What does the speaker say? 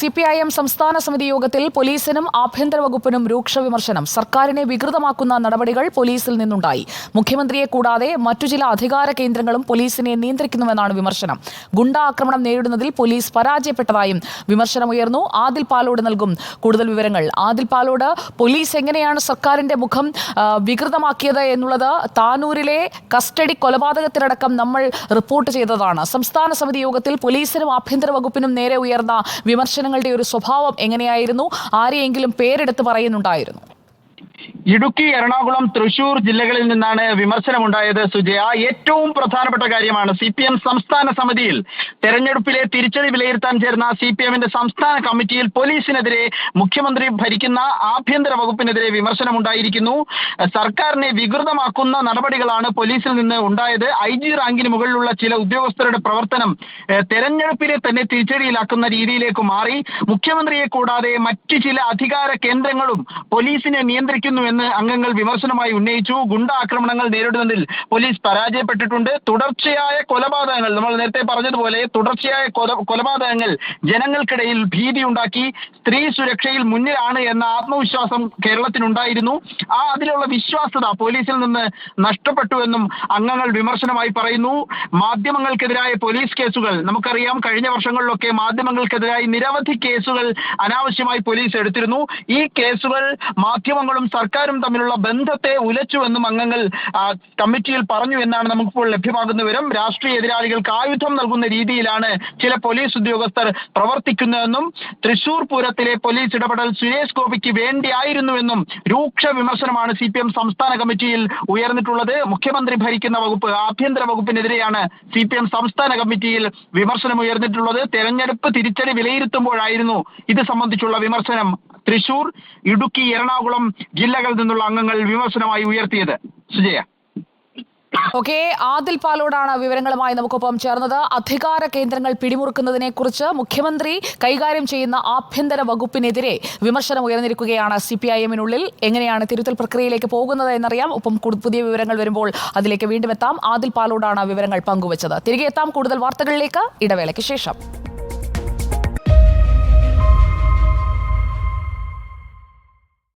CPIM സംസ്ഥാന സമിതി യോഗത്തിൽ പോലീസിനും ആഭ്യന്തര വകുപ്പിനും രൂക്ഷ വിമർശനം. സർക്കാരിനെ വികൃതമാക്കുന്ന നടപടികൾ പോലീസിൽ നിന്നുണ്ടായി. മുഖ്യമന്ത്രിയെ കൂടാതെ മറ്റു ചില അധികാര കേന്ദ്രങ്ങളും പോലീസിനെ നിയന്ത്രിക്കുന്നുവെന്നാണ് വിമർശനം. ഗുണ്ടാ ആക്രമണം നേരിടുന്നതിൽ പോലീസ് പരാജയപ്പെട്ടതായും വിമർശനമുയർന്നു. ആദിൽ പാലോട് നൽകും കൂടുതൽ വിവരങ്ങൾ. ആദിൽ പാലോട്, പോലീസ് എങ്ങനെയാണ് സർക്കാരിന്റെ മുഖം വികൃതമാക്കിയത് എന്നുള്ളത് താനൂരിലെ കസ്റ്റഡി കൊലപാതകത്തിലടക്കം നമ്മൾ റിപ്പോർട്ട് ചെയ്തതാണ്. സംസ്ഥാന സമിതി യോഗത്തിൽ പോലീസിനും ആഭ്യന്തര വകുപ്പിനും നേരെ ഉയർന്ന വിമർശനങ്ങളുടെ ഒരു സ്വഭാവം എങ്ങനെയായിരുന്നു? ആരെയെങ്കിലും പേരെടുത്ത് പറയുന്നുണ്ടായിരുന്നു? ഇടുക്കി, എറണാകുളം, തൃശൂർ ജില്ലകളിൽ നിന്നാണ് വിമർശനമുണ്ടായത്. സുജയ, ഏറ്റവും പ്രധാനപ്പെട്ട കാര്യമാണ് CPM സംസ്ഥാന സമിതിയിൽ തെരഞ്ഞെടുപ്പിലെ തിരിച്ചടി വിലയിരുത്താൻ ചേർന്ന CPMന്റെ സംസ്ഥാന കമ്മിറ്റിയിൽ പോലീസിനെതിരെ, മുഖ്യമന്ത്രി ഭരിക്കുന്ന ആഭ്യന്തര വകുപ്പിനെതിരെ വിമർശനമുണ്ടായിരിക്കുന്നു. സർക്കാരിനെ വികൃതമാക്കുന്ന നടപടികളാണ് പോലീസിൽ നിന്ന് ഉണ്ടായത്. IG റാങ്കിന് മുകളിലുള്ള ചില ഉദ്യോഗസ്ഥരുടെ പ്രവർത്തനം തെരഞ്ഞെടുപ്പിനെ തന്നെ തിരിച്ചടിയിലാക്കുന്ന രീതിയിലേക്ക് മാറി. മുഖ്യമന്ത്രിയെ കൂടാതെ മറ്റു ചില അധികാര കേന്ദ്രങ്ങളും പോലീസിനെ നിയന്ത്രിക്കുന്നു എന്ന് അംഗങ്ങൾ വിമർശനമായി ഉന്നയിച്ചു. ഗുണ്ട ആക്രമണങ്ങൾ നേരിടുന്നതിൽ പോലീസ് പരാജയപ്പെട്ടിട്ടുണ്ട്. തുടർച്ചയായ കൊലപാതകങ്ങൾ, നമ്മൾ നേരത്തെ പറഞ്ഞതുപോലെ തുടർച്ചയായ കൊലപാതകങ്ങൾ ജനങ്ങൾക്കിടയിൽ ഭീതിയുണ്ടാക്കി. സ്ത്രീ സുരക്ഷയിൽ മുന്നിലാണ് എന്ന ആത്മവിശ്വാസം കേരളത്തിനുണ്ടായിരുന്നു. അതിലുള്ള വിശ്വാസ്യത പോലീസിൽ നിന്ന് നഷ്ടപ്പെട്ടുവെന്നും അംഗങ്ങൾ വിമർശനമായി പറയുന്നു. മാധ്യമങ്ങൾക്കെതിരായ പോലീസ് കേസുകൾ നമുക്കറിയാം. കഴിഞ്ഞ വർഷങ്ങളിലൊക്കെ മാധ്യമങ്ങൾക്കെതിരായി നിരവധി കേസുകൾ അനാവശ്യമായി പോലീസ് എടുത്തിരുന്നു. ഈ കേസുകൾ മാധ്യമങ്ങളും സർക്കാരും തമ്മിലുള്ള ബന്ധത്തെ ഉലച്ചുവെന്നും അംഗങ്ങൾ കമ്മിറ്റിയിൽ പറഞ്ഞു എന്നാണ് നമുക്കിപ്പോൾ ലഭ്യമാകുന്ന വിവരം. രാഷ്ട്രീയ എതിരാളികൾക്ക് ആയുധം നൽകുന്ന രീതിയിലാണ് ചില പോലീസ് ഉദ്യോഗസ്ഥർ പ്രവർത്തിക്കുന്നതെന്നും തൃശൂർ പൂരത്തിലെ പോലീസ് ഇടപെടൽ സുരേഷ് ഗോപിക്ക് വേണ്ടിയായിരുന്നുവെന്നും രൂക്ഷ വിമർശനമാണ് CPM സംസ്ഥാന കമ്മിറ്റിയിൽ ഉയർന്നിട്ടുള്ളത്. മുഖ്യമന്ത്രി ഭരിക്കുന്ന വകുപ്പ്, ആഭ്യന്തര വകുപ്പിനെതിരെയാണ് CPM സംസ്ഥാന കമ്മിറ്റിയിൽ വിമർശനം ഉയർന്നിട്ടുള്ളത്. തെരഞ്ഞെടുപ്പ് തിരിച്ചടി വിലയിരുത്തുമ്പോഴായിരുന്നു ഇത് സംബന്ധിച്ചുള്ള വിമർശനം തൃശൂർ, ഇടുക്കി, എറണാകുളം ജില്ലകളിൽ നിന്നുള്ള അംഗങ്ങൾ വിമർശനമായി ഉയർത്തിയത്. സുജയ. ഓക്കെ, ആദിൽ പാലോടാണ് വിവരങ്ങളുമായി നമുക്കൊപ്പം ചേർന്നത്. അധികാര കേന്ദ്രങ്ങൾ പിടിമുറുക്കുന്നതിനെ കുറിച്ച് മുഖ്യമന്ത്രി കൈകാര്യം ചെയ്യുന്ന ആഭ്യന്തര വകുപ്പിനെതിരെ വിമർശനം ഉയർന്നിരിക്കുകയാണ് CPIMനുള്ളിൽ. എങ്ങനെയാണ് തിരുത്തൽ പ്രക്രിയയിലേക്ക് പോകുന്നത് എന്നറിയാം. ഒപ്പം പുതിയ വിവരങ്ങൾ വരുമ്പോൾ അതിലേക്ക് വീണ്ടും എത്താം. ആദിൽ പാലോടാണ് വിവരങ്ങൾ പങ്കുവച്ചത്. തിരികെ എത്താം കൂടുതൽ വാർത്തകളിലേക്ക് ഇടവേളയ്ക്ക് ശേഷം.